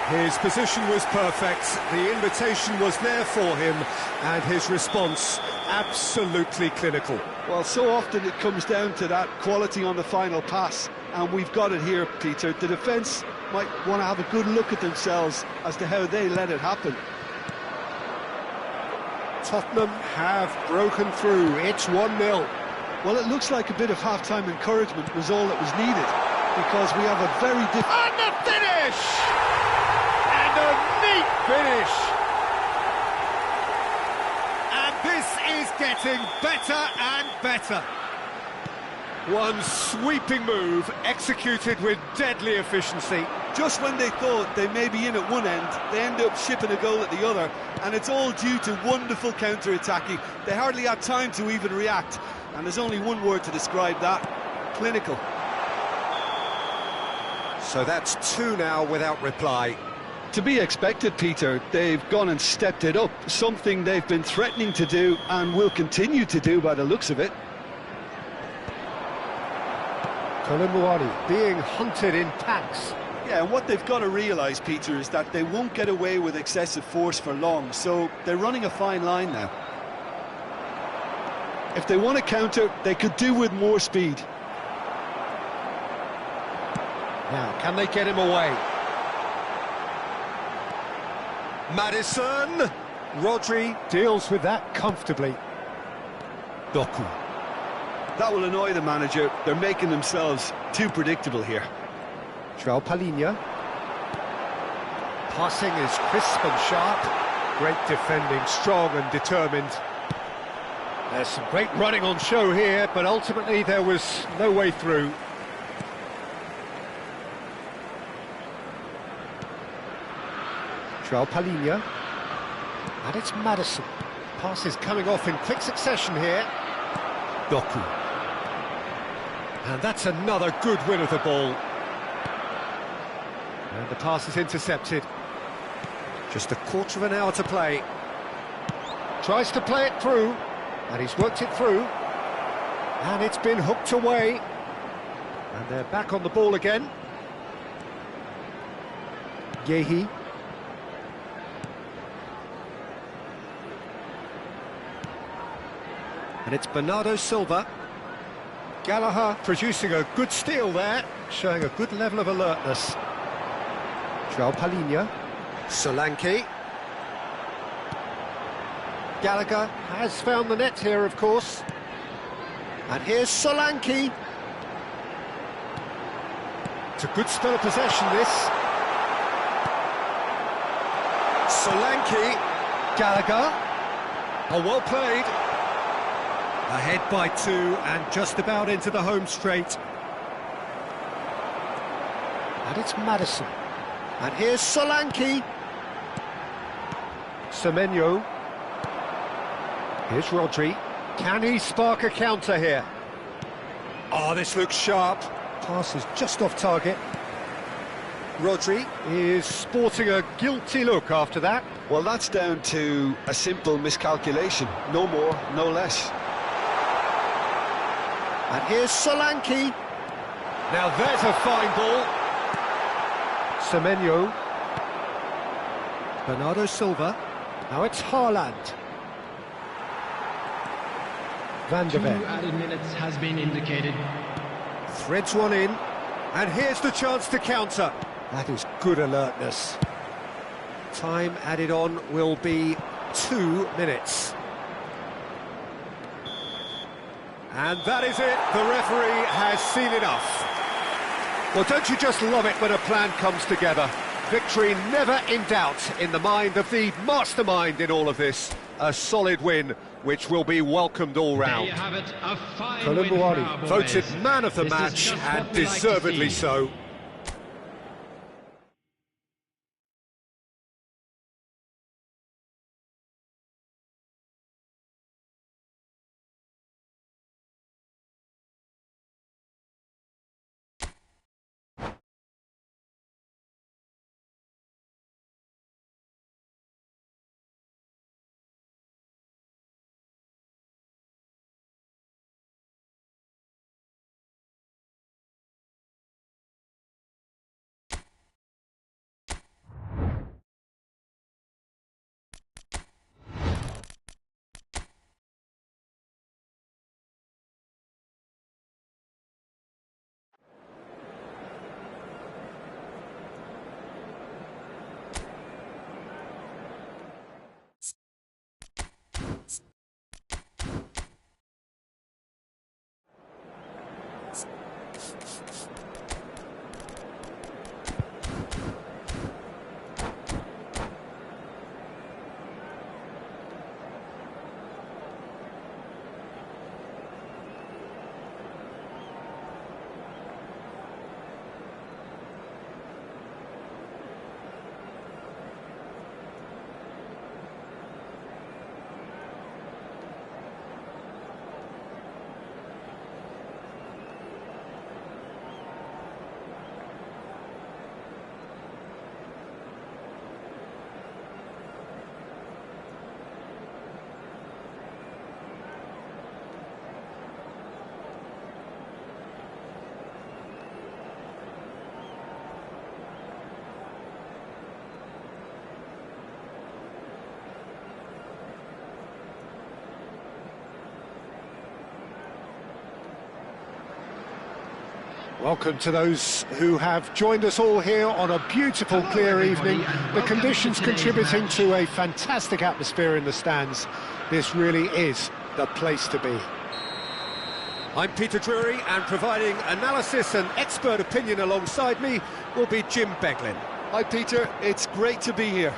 His position was perfect, the invitation was there for him, and his response absolutely clinical. Well, so often it comes down to that quality on the final pass, and we've got it here, Peter. The defence might want to have a good look at themselves as to how they let it happen. Tottenham have broken through, it's 1-0. Well, it looks like a bit of half-time encouragement was all that was needed, because we have a very different... And the finish! A neat finish, and this is getting better and better. One sweeping move executed with deadly efficiency. Just when they thought they may be in at one end, they end up shipping a goal at the other, and it's all due to wonderful counter-attacking. They hardly had time to even react, and there's only one word to describe that: clinical. So that's 2 now without reply. To be expected, Peter. They've gone and stepped it up, something they've been threatening to do and will continue to do by the looks of it. Kolumwani being hunted in packs. Yeah, and what they've got to realise, Peter, is that they won't get away with excessive force for long, so they're running a fine line now. If they want to counter, they could do with more speed. Now, can they get him away? Madison! Rodri deals with that comfortably. Doku. That will annoy the manager. They're making themselves too predictable here. João Palhinha. Passing is crisp and sharp. Great defending, strong and determined. There's some great running on show here, but ultimately there was no way through. João Palhinha. And it's Madison. Pass is coming off in quick succession here. Doku. And that's another good win of the ball. And the pass is intercepted. Just a quarter of an hour to play. Tries to play it through, and he's worked it through. And it's been hooked away. And they're back on the ball again. Yehi. And it's Bernardo Silva. Gallagher producing a good steal there, showing a good level of alertness. João Palhinha. Solanke. Gallagher has found the net here, of course. And here's Solanke. It's a good spell of possession, this. Solanke. Gallagher. Oh, well played. Ahead by 2 and just about into the home straight. And it's Madison. And here's Solanke. Semenyo. Here's Rodri. Can he spark a counter here? Oh, this looks sharp. Pass is just off target. Rodri is sporting a guilty look after that. Well, that's down to a simple miscalculation. No more, no less. And here's Solanke. Now there's a fine ball. Semenyo. Bernardo Silva. Now it's Haaland. Van der 2 Ven. added minutes has been indicated. Threads one in. And here's the chance to counter. That is good alertness. Time added on will be 2 minutes. And that is it. The referee has seen enough. Well, don't you just love it when a plan comes together? Victory never in doubt in the mind of the mastermind in all of this. A solid win, which will be welcomed all round. There you have it, a fine win for our boys. Voted man of the This is match, just what and we like to deservedly see. so. Welcome to those who have joined us all here on a beautiful, clear evening. The conditions contributing to a fantastic atmosphere in the stands. This really is the place to be. I'm Peter Drury, and providing analysis and expert opinion alongside me will be Jim Beglin. Hi, Peter. It's great to be here.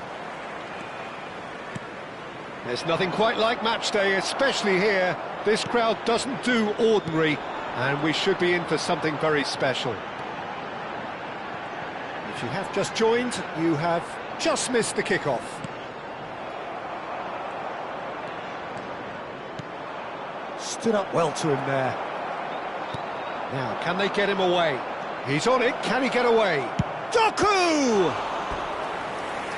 There's nothing quite like match day, especially here. This crowd doesn't do ordinary, and we should be in for something very special. If you have just joined, you have just missed the kickoff. stood up well to him there. Now, can they get him away? He's on it, can he get away? Doku!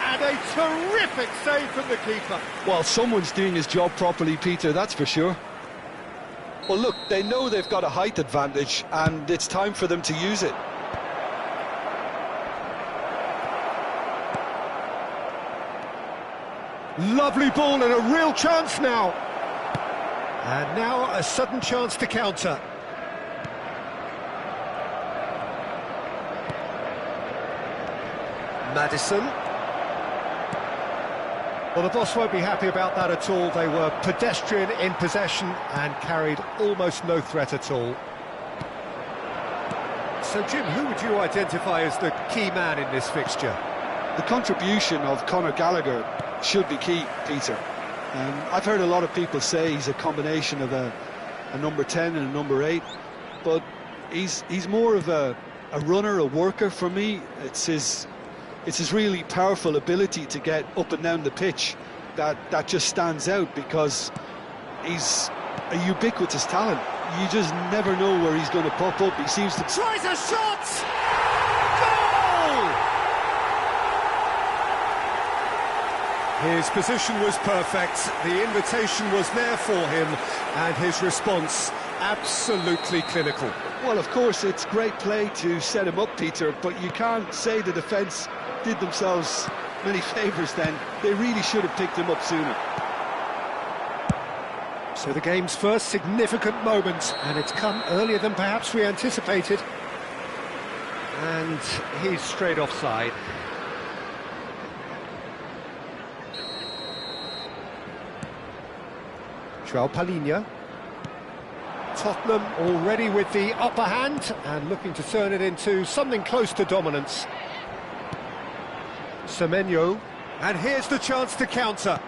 And a terrific save from the keeper. Well, someone's doing his job properly, Peter, that's for sure. Well, look, they know they've got a height advantage, and it's time for them to use it. Lovely ball and a real chance now. And now a sudden chance to counter. Maddison. Well, the boss won't be happy about that at all. They were pedestrian in possession and carried almost no threat at all. So, Jim, who would you identify as the key man in this fixture? The contribution of Conor Gallagher should be key, Peter. I've heard a lot of people say he's a combination of a number 10 and a number 8, but he's more of a runner, a worker for me. It's his really powerful ability to get up and down the pitch that just stands out, because he's a ubiquitous talent. You just never know where he's going to pop up. He seems to... Tries a shot! Goal! His position was perfect, the invitation was there for him, and his response absolutely clinical. Well, of course, it's great play to set him up, Peter, but you can't say the defence did themselves many favours then. They really should have picked him up sooner. So the game's first significant moment, and it's come earlier than perhaps we anticipated. And he's straight offside. João Palhinha. Tottenham already with the upper hand and looking to turn it into something close to dominance. Semenyo, and here's the chance to counter.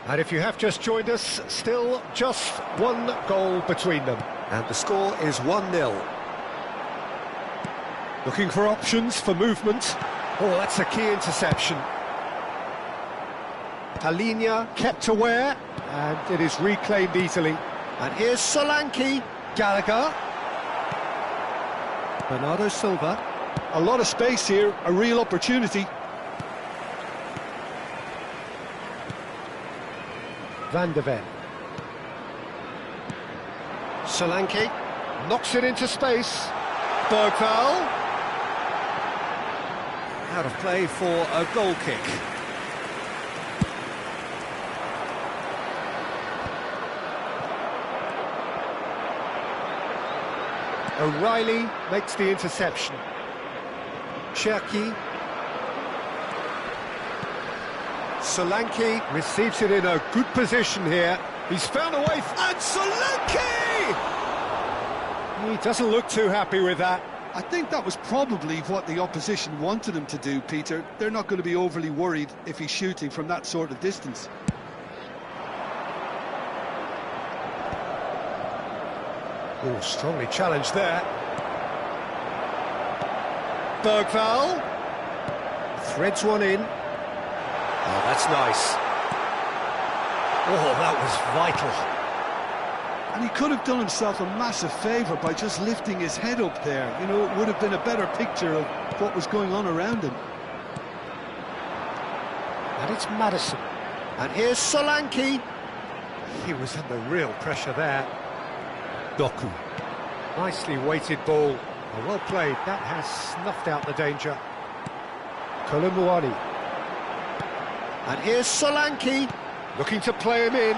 And if you have just joined us, still just one goal between them. And the score is 1-0. Looking for options for movement. Oh, that's a key interception. Palhinha kept aware, and it is reclaimed easily. And here's Solanke, Gallagher. Bernardo Silva. A lot of space here, a real opportunity. Van de Ven. Solanke knocks it into space. Bergvall. Out of play for a goal kick. O'Reilly makes the interception. Cherki. Solanke receives it in a good position here. He's found a way, and Solanke! He doesn't look too happy with that. I think that was probably what the opposition wanted him to do, Peter. They're not going to be overly worried if he's shooting from that sort of distance. Oh, strongly challenged there. Bergvall threads one in. Oh, that's nice. Oh, that was vital. And he could have done himself a massive favour by just lifting his head up there. You know, it would have been a better picture of what was going on around him. And it's Maddison. And here's Solanke. He was under real pressure there. Doku. Nicely weighted ball. Oh, well played. That has snuffed out the danger. Kolumuani. And here's Solanke. Looking to play him in.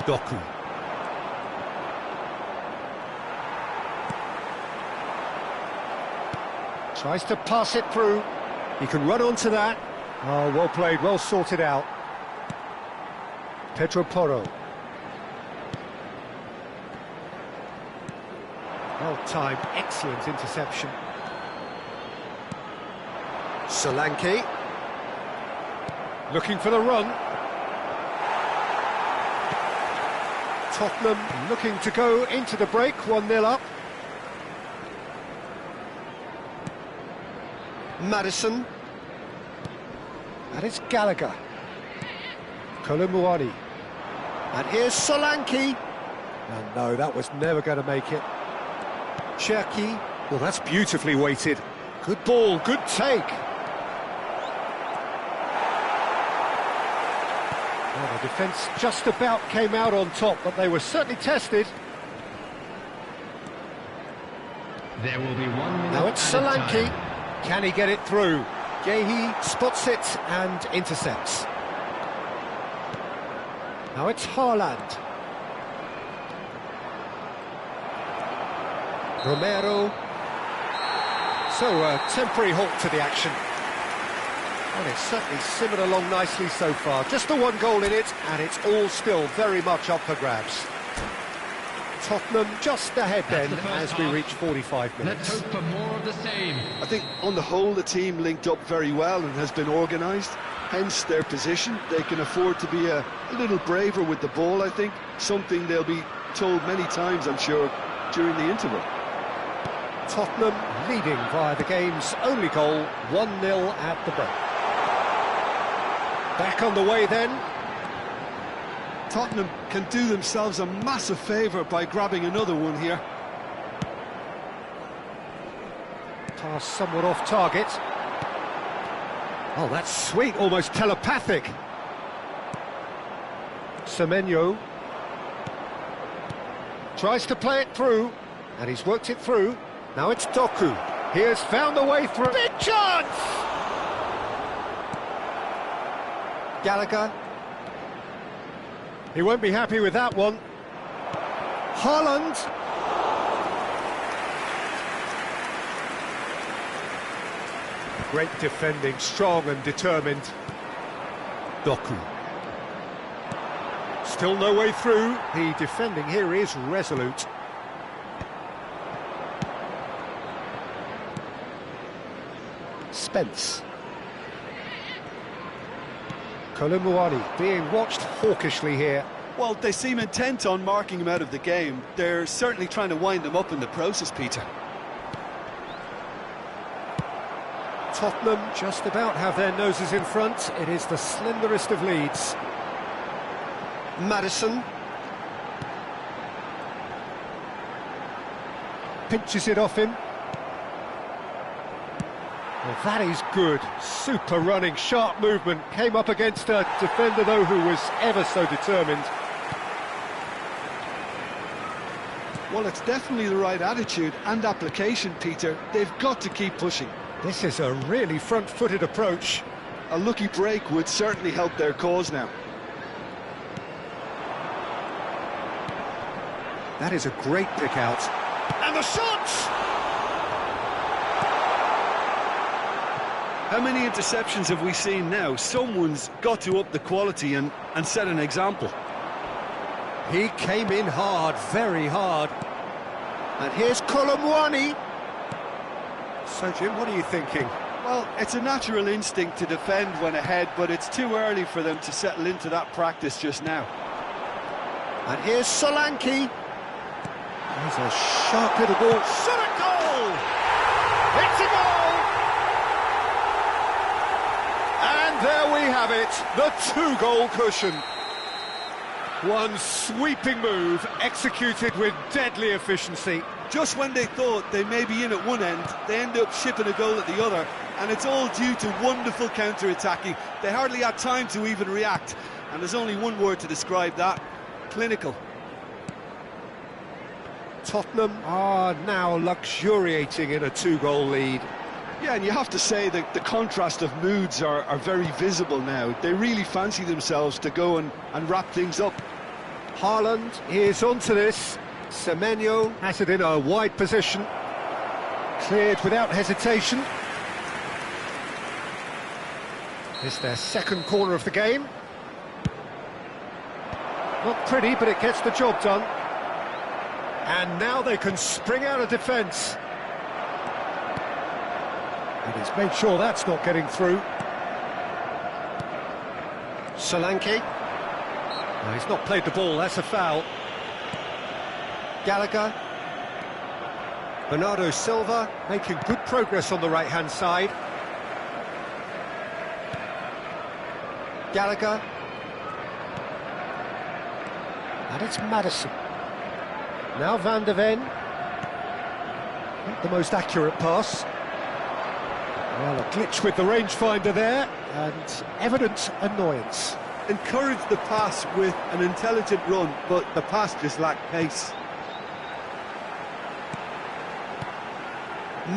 Doku. Tries to pass it through. He can run onto that. Oh, well played, well sorted out. Pedro Porro. Well timed, excellent interception. Solanke. Looking for the run. Tottenham looking to go into the break, 1-0 up. Maddison. And it's Gallagher. Kolumuani. And here's Solanke. And no, that was never going to make it. Cherki. Well, that's beautifully weighted. Good ball, good take. Well, the defence just about came out on top, but they were certainly tested. There will be 1 minute. Now it's Solanke. Can he get it through? Gehi spots it and intercepts. Now it's Haaland. Romero. So a temporary halt to the action. And it's certainly simmered along nicely so far. Just the 1 goal in it, and it's all still very much up for grabs. Tottenham just ahead then as we reach 45 minutes. Let's hope for more of the same. I think on the whole the team linked up very well and has been organised, hence their position. They can afford to be a little braver with the ball, I think, something they'll be told many times, I'm sure, during the interval. Tottenham leading via the game's only goal, 1-0 at the break. Back on the way then. Tottenham can do themselves a massive favour by grabbing another one here. Pass somewhat off target. Oh, that's sweet, almost telepathic. Semenyo tries to play it through, and he's worked it through. Now it's Doku. He has found a way through. Big chance! Gallagher. He won't be happy with that one. Haaland. Great defending, strong and determined. Doku. Still no way through. The defending here is resolute. Spence. Kolumuani being watched hawkishly here. Well, they seem intent on marking him out of the game. They're certainly trying to wind him up in the process, Peter. Tottenham just about have their noses in front. It is the slenderest of leads. Maddison. Pinches it off him. Well, that is good. Super running, sharp movement. Came up against a defender, though, who was ever so determined. Well, it's definitely the right attitude and application, Peter. They've got to keep pushing. This is a really front-footed approach. A lucky break would certainly help their cause now. That is a great pick out. And the shot! How many interceptions have we seen now? Someone's got to up the quality and set an example. He came in hard, very hard. And here's Kolumuani. So, Jim, what are you thinking? Well, it's a natural instinct to defend when ahead, but it's too early for them to settle into that practice just now. And here's Solanke. There's a sharp little ball. Shot a goal! It's a goal! And there we have it, the 2-goal cushion. One sweeping move, executed with deadly efficiency. Just when they thought they may be in at one end, they end up shipping a goal at the other, and it's all due to wonderful counter-attacking. They hardly had time to even react, and there's only one word to describe that: clinical. Tottenham are now luxuriating in a 2-goal lead. Yeah, and you have to say that the contrast of moods are very visible now. They really fancy themselves to go and wrap things up. Haaland is onto this. Semenyo has it in a wide position. Cleared without hesitation. It's their second corner of the game. Not pretty, but it gets the job done. And now they can spring out of defence. And he's made sure that's not getting through. Solanke. No, he's not played the ball, that's a foul. Gallagher. Bernardo Silva making good progress on the right-hand side. Gallagher. And it's Madison. Now Van de Ven. Not the most accurate pass. Well, a glitch with the rangefinder there, and evident annoyance. Encouraged the pass with an intelligent run, but the pass just lacked pace.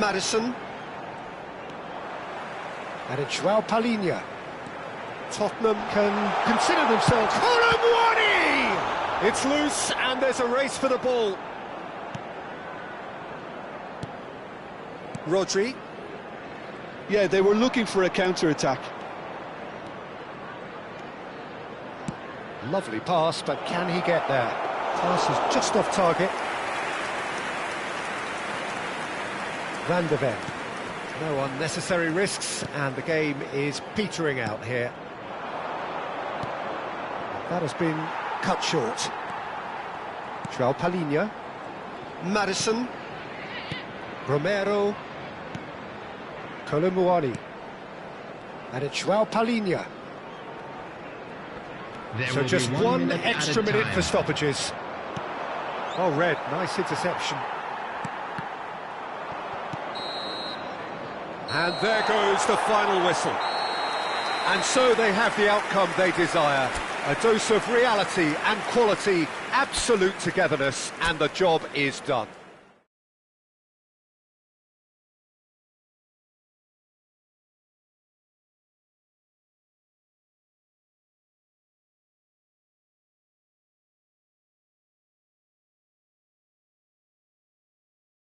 Madison. And it's Joao Palhinha. Tottenham can consider themselves... Colomwani! It's loose, and there's a race for the ball. Rodri. Yeah, they were looking for a counter-attack. Lovely pass, but can he get there? Pass is just off target. Van de Ven. No unnecessary risks, and the game is petering out here. That has been cut short. Joao Palhinha. Madison. Romero. Colomwani. And it's Joao Palhinha. So just one extra minute for stoppages. Oh, red, nice interception. And there goes the final whistle. And so they have the outcome they desire. A dose of reality and quality, absolute togetherness, and the job is done.